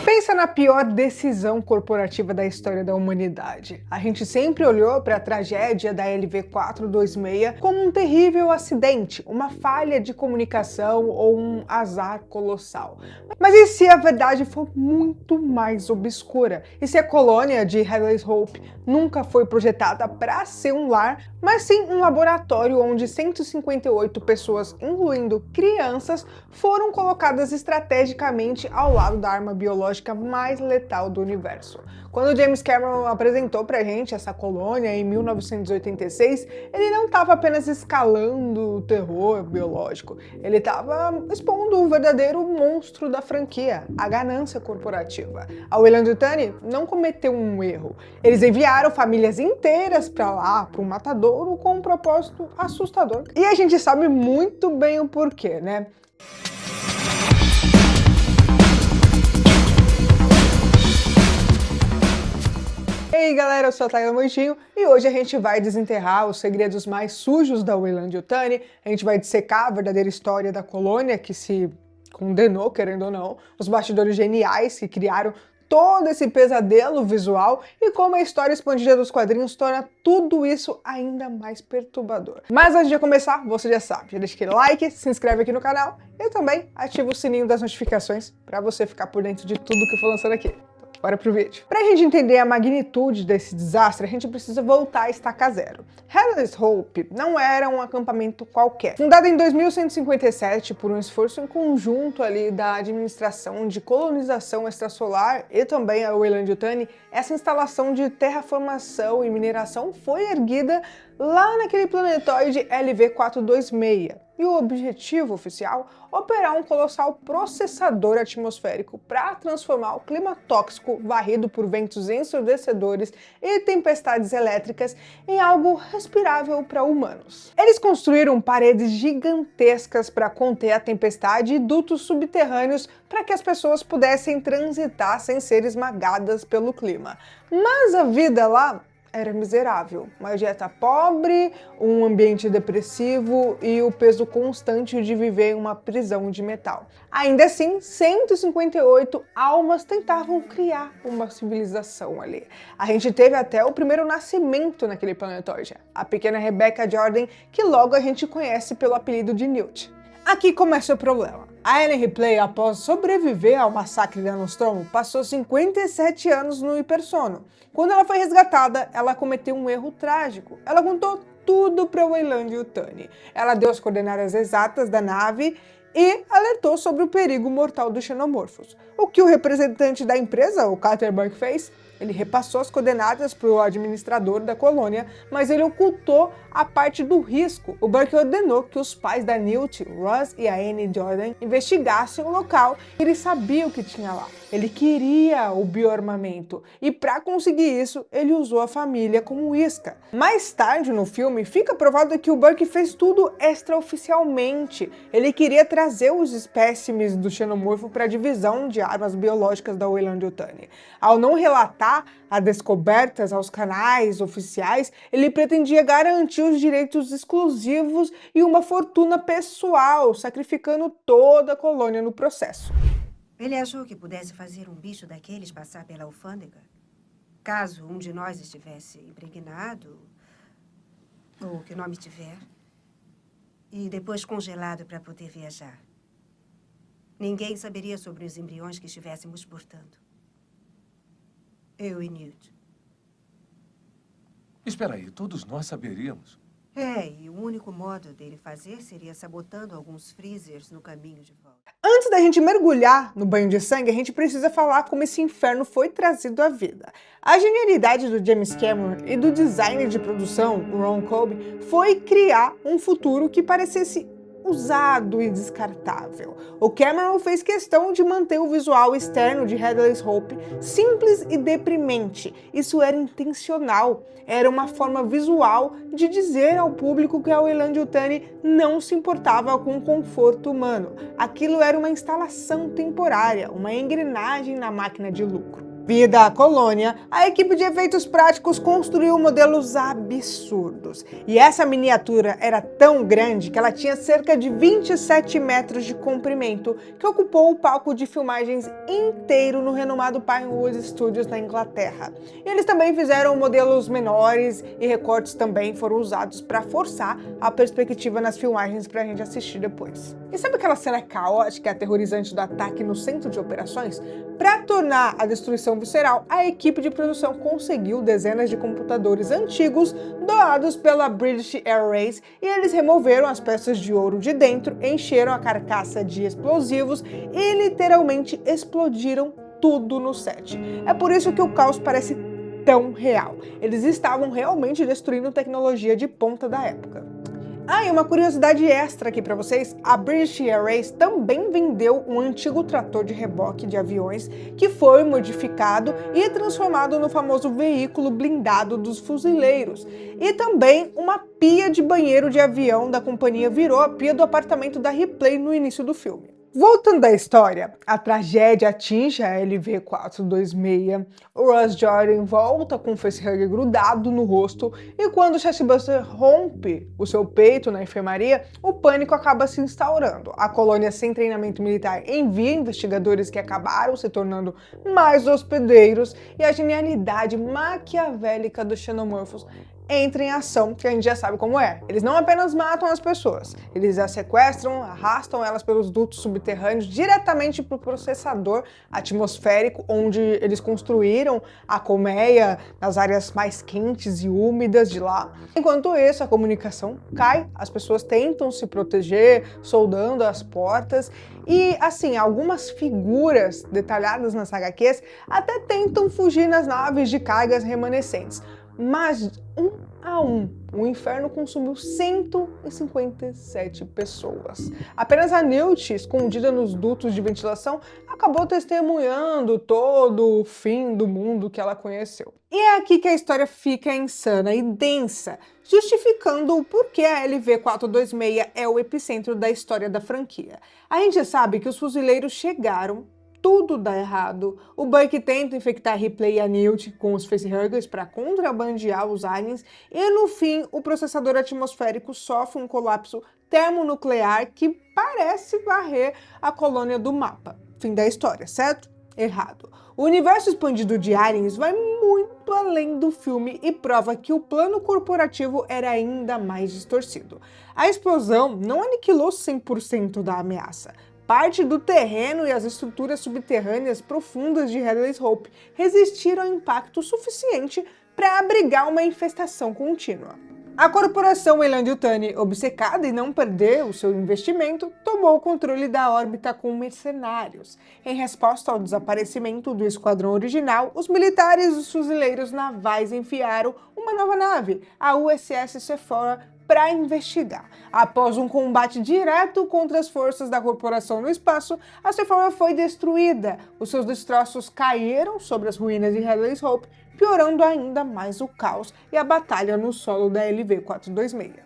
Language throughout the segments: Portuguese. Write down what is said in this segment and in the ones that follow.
Pensa na pior decisão corporativa da história da humanidade. A gente sempre olhou para a tragédia da LV-426 como um terrível acidente, uma falha de comunicação ou um azar colossal. Mas e se a verdade for muito mais obscura? E se a colônia de Hadley's Hope nunca foi projetada para ser um lar, mas sim um laboratório onde 158 pessoas, incluindo crianças, foram colocadas estrategicamente ao lado da arma biológica mais letal do universo? Quando James Cameron apresentou pra gente essa colônia em 1986, ele não estava apenas escalando o terror biológico, ele estava expondo o verdadeiro monstro da franquia, a ganância corporativa. A Weyland-Yutani não cometeu um erro. Eles enviaram famílias inteiras para lá, para um matadouro, com um propósito assustador. E a gente sabe muito bem o porquê, né? E aí galera, eu sou a Tayla Moitinho e hoje a gente vai desenterrar os segredos mais sujos da Weyland-Yutani, a gente vai dissecar a verdadeira história da colônia que se condenou, querendo ou não, os bastidores geniais que criaram todo esse pesadelo visual e como a história expandida dos quadrinhos torna tudo isso ainda mais perturbador. Mas antes de começar, você já sabe, já deixa aquele like, se inscreve aqui no canal e também ativa o sininho das notificações para você ficar por dentro de tudo que eu for lançando aqui. Bora pro vídeo. Pra gente entender a magnitude desse desastre, a gente precisa voltar a estaca zero. Hadley's Hope não era um acampamento qualquer. Fundado em 2157 por um esforço em conjunto ali da administração de colonização extrasolar e também a Weyland-Yutani, essa instalação de terraformação e mineração foi erguida lá naquele planetoide LV-426. E o objetivo oficial, operar um colossal processador atmosférico para transformar o clima tóxico varrido por ventos ensurdecedores e tempestades elétricas em algo respirável para humanos. Eles construíram paredes gigantescas para conter a tempestade e dutos subterrâneos para que as pessoas pudessem transitar sem ser esmagadas pelo clima. Mas a vida lá era miserável, uma dieta pobre, um ambiente depressivo e o peso constante de viver em uma prisão de metal. Ainda assim, 158 almas tentavam criar uma civilização ali. A gente teve até o primeiro nascimento naquele planetoide, a pequena Rebecca Jordan, que logo a gente conhece pelo apelido de Newt. Aqui começa o problema. A Ellen Ripley, após sobreviver ao massacre da Nostromo, passou 57 anos no hipersono. Quando ela foi resgatada, ela cometeu um erro trágico. Ela contou tudo para Weyland-Yutani. Ela deu as coordenadas exatas da nave e alertou sobre o perigo mortal dos xenomorfos. O que o representante da empresa, o Carter Burke, fez? Ele repassou as coordenadas para o administrador da colônia, mas ele ocultou a parte do risco. O Burke ordenou que os pais da Newt, Ross e a Annie Jordan investigassem o local. Ele sabia o que tinha lá. Ele queria o bioarmamento e para conseguir isso, ele usou a família como isca. Mais tarde no filme, fica provado que o Burke fez tudo extraoficialmente. Ele queria trazer os espécimes do xenomorfo para a divisão de armas biológicas da Weyland-Yutani. Ao não relatar as descobertas aos canais oficiais, ele pretendia garantir os direitos exclusivos e uma fortuna pessoal, sacrificando toda a colônia no processo. Ele achou que pudesse fazer um bicho daqueles passar pela alfândega? Caso um de nós estivesse impregnado, ou que nome tiver, e depois congelado para poder viajar. Ninguém saberia sobre os embriões que estivéssemos portando. Eu e Newt. Espera aí, todos nós saberíamos. E o único modo dele fazer seria sabotando alguns freezers no caminho de volta. Antes da gente mergulhar no banho de sangue, a gente precisa falar como esse inferno foi trazido à vida. A genialidade do James Cameron e do designer de produção, Ron Cobb, foi criar um futuro que parecesse usado e descartável. O Cameron fez questão de manter o visual externo de Hadley's Hope simples e deprimente. Isso era intencional, era uma forma visual de dizer ao público que a Weyland-Yutani não se importava com o conforto humano. Aquilo era uma instalação temporária, uma engrenagem na máquina de lucro. Vida à colônia, a equipe de efeitos práticos construiu modelos absurdos. E essa miniatura era tão grande que ela tinha cerca de 27 metros de comprimento, que ocupou o palco de filmagens inteiro no renomado Pinewood Studios na Inglaterra. E eles também fizeram modelos menores e recortes também foram usados para forçar a perspectiva nas filmagens para a gente assistir depois. E sabe aquela cena caótica e aterrorizante do ataque no centro de operações? Para tornar a destruição visceral, a equipe de produção conseguiu dezenas de computadores antigos doados pela British Airways e eles removeram as peças de ouro de dentro, encheram a carcaça de explosivos e literalmente explodiram tudo no set. É por isso que o caos parece tão real. Eles estavam realmente destruindo tecnologia de ponta da época. Ah, e uma curiosidade extra aqui para vocês, a British Airways também vendeu um antigo trator de reboque de aviões que foi modificado e transformado no famoso veículo blindado dos fuzileiros. E também uma pia de banheiro de avião da companhia virou a pia do apartamento da Ripley no início do filme. Voltando à história, a tragédia atinge a LV-426, o Russ Jordan volta com o facehugger grudado no rosto e quando o Chestbuster rompe o seu peito na enfermaria, o pânico acaba se instaurando. A colônia sem treinamento militar envia investigadores que acabaram se tornando mais hospedeiros e a genialidade maquiavélica dos xenomorfos entra em ação, que a gente já sabe como é. Eles não apenas matam as pessoas, eles as sequestram, arrastam elas pelos dutos subterrâneos diretamente para o processador atmosférico, onde eles construíram a colmeia nas áreas mais quentes e úmidas de lá. Enquanto isso, a comunicação cai, as pessoas tentam se proteger, soldando as portas, e assim, algumas figuras detalhadas nas HQs até tentam fugir nas naves de cargas remanescentes. Mas, um a um, o inferno consumiu 157 pessoas. Apenas a Newt, escondida nos dutos de ventilação, acabou testemunhando todo o fim do mundo que ela conheceu. E é aqui que a história fica insana e densa, justificando o porquê a LV-426 é o epicentro da história da franquia. A gente sabe que os fuzileiros chegaram, tudo dá errado. O Buck tenta infectar a Ripley e a Newt com os facehuggers para contrabandear os aliens e no fim o processador atmosférico sofre um colapso termonuclear que parece varrer a colônia do mapa. Fim da história, certo? Errado. O universo expandido de Aliens vai muito além do filme e prova que o plano corporativo era ainda mais distorcido. A explosão não aniquilou 100% da ameaça. Parte do terreno e as estruturas subterrâneas profundas de Hadley's Hope resistiram ao impacto suficiente para abrigar uma infestação contínua. A corporação Weyland-Yutani, obcecada em não perder o seu investimento, tomou o controle da órbita com mercenários. Em resposta ao desaparecimento do esquadrão original, os militares e os fuzileiros navais enviaram uma nova nave, a USS Sephora, para investigar. Após um combate direto contra as forças da corporação no espaço, a Sephora foi destruída. Os seus destroços caíram sobre as ruínas de Hadley's Hope, piorando ainda mais o caos e a batalha no solo da LV-426.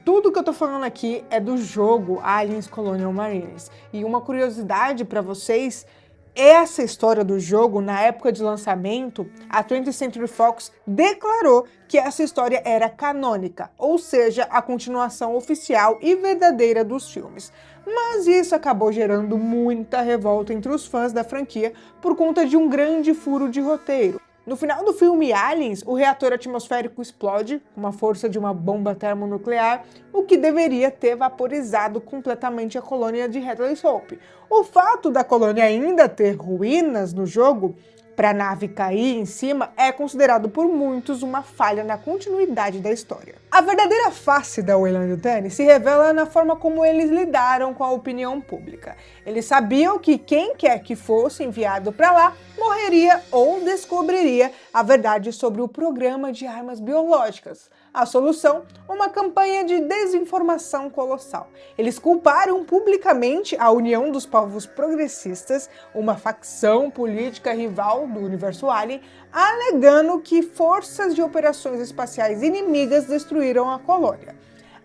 Tudo que eu tô falando aqui é do jogo Aliens Colonial Marines. E uma curiosidade para vocês, essa história do jogo, na época de lançamento, a 20th Century Fox declarou que essa história era canônica, ou seja, a continuação oficial e verdadeira dos filmes. Mas isso acabou gerando muita revolta entre os fãs da franquia por conta de um grande furo de roteiro. No final do filme Aliens, o reator atmosférico explode com a força de uma bomba termonuclear, o que deveria ter vaporizado completamente a colônia de Hadley's Hope. O fato da colônia ainda ter ruínas no jogo, para a nave cair em cima, é considerado por muitos uma falha na continuidade da história. A verdadeira face da Weyland-Yutani se revela na forma como eles lidaram com a opinião pública. Eles sabiam que quem quer que fosse enviado para lá morreria ou descobriria a verdade sobre o programa de armas biológicas. A solução? Uma campanha de desinformação colossal. Eles culparam publicamente a União dos Povos Progressistas, uma facção política rival do universo Alien, alegando que forças de operações espaciais inimigas destruíram a colônia.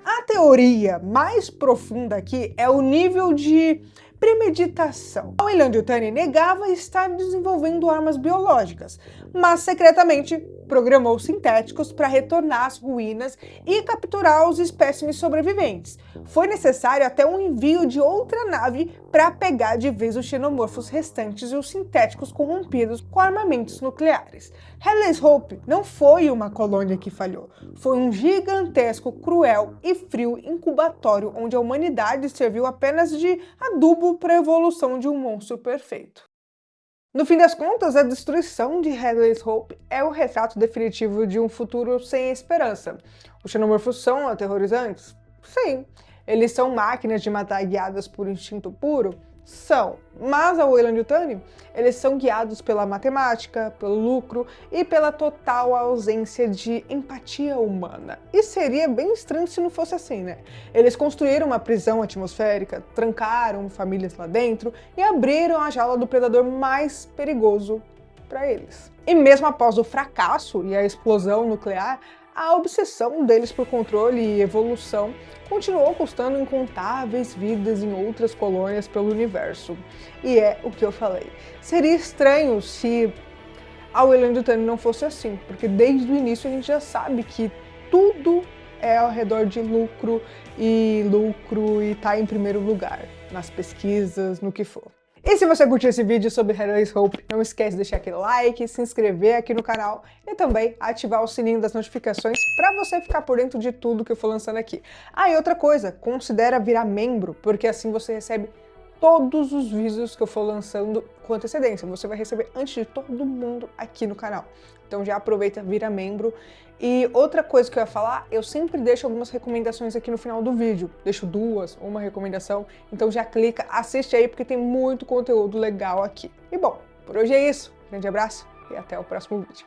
A teoria mais profunda aqui é o nível de premeditação. A Weyland-Yutani negava estar desenvolvendo armas biológicas, mas secretamente programou sintéticos para retornar às ruínas e capturar os espécimes sobreviventes. Foi necessário até um envio de outra nave para pegar de vez os xenomorfos restantes e os sintéticos corrompidos com armamentos nucleares. Hadley's Hope não foi uma colônia que falhou, foi um gigantesco, cruel e frio incubatório onde a humanidade serviu apenas de adubo para a evolução de um monstro perfeito. No fim das contas, a destruição de Hadley's Hope é o retrato definitivo de um futuro sem esperança. Os xenomorfos são aterrorizantes? Sim. Eles são máquinas de matar guiadas por instinto puro? São. Mas a Weyland-Yutani, eles são guiados pela matemática, pelo lucro e pela total ausência de empatia humana. E seria bem estranho se não fosse assim, né? Eles construíram uma prisão atmosférica, trancaram famílias lá dentro e abriram a jaula do predador mais perigoso para eles. E mesmo após o fracasso e a explosão nuclear, a obsessão deles por controle e evolução continuou custando incontáveis vidas em outras colônias pelo universo. E é o que eu falei. Seria estranho se a Weyland-Yutani não fosse assim, porque desde o início a gente já sabe que tudo é ao redor de lucro e tá em primeiro lugar, nas pesquisas, no que for. E se você curtiu esse vídeo sobre Hadley's Hope, não esquece de deixar aquele like, se inscrever aqui no canal e também ativar o sininho das notificações para você ficar por dentro de tudo que eu for lançando aqui. Ah, e outra coisa, considera virar membro, porque assim você recebe todos os vídeos que eu for lançando com antecedência. Você vai receber antes de todo mundo aqui no canal. Então já aproveita, vira membro. E outra coisa que eu ia falar, eu sempre deixo algumas recomendações aqui no final do vídeo. Deixo duas, uma recomendação. Então já clica, assiste aí, porque tem muito conteúdo legal aqui. E bom, por hoje é isso. Grande abraço e até o próximo vídeo.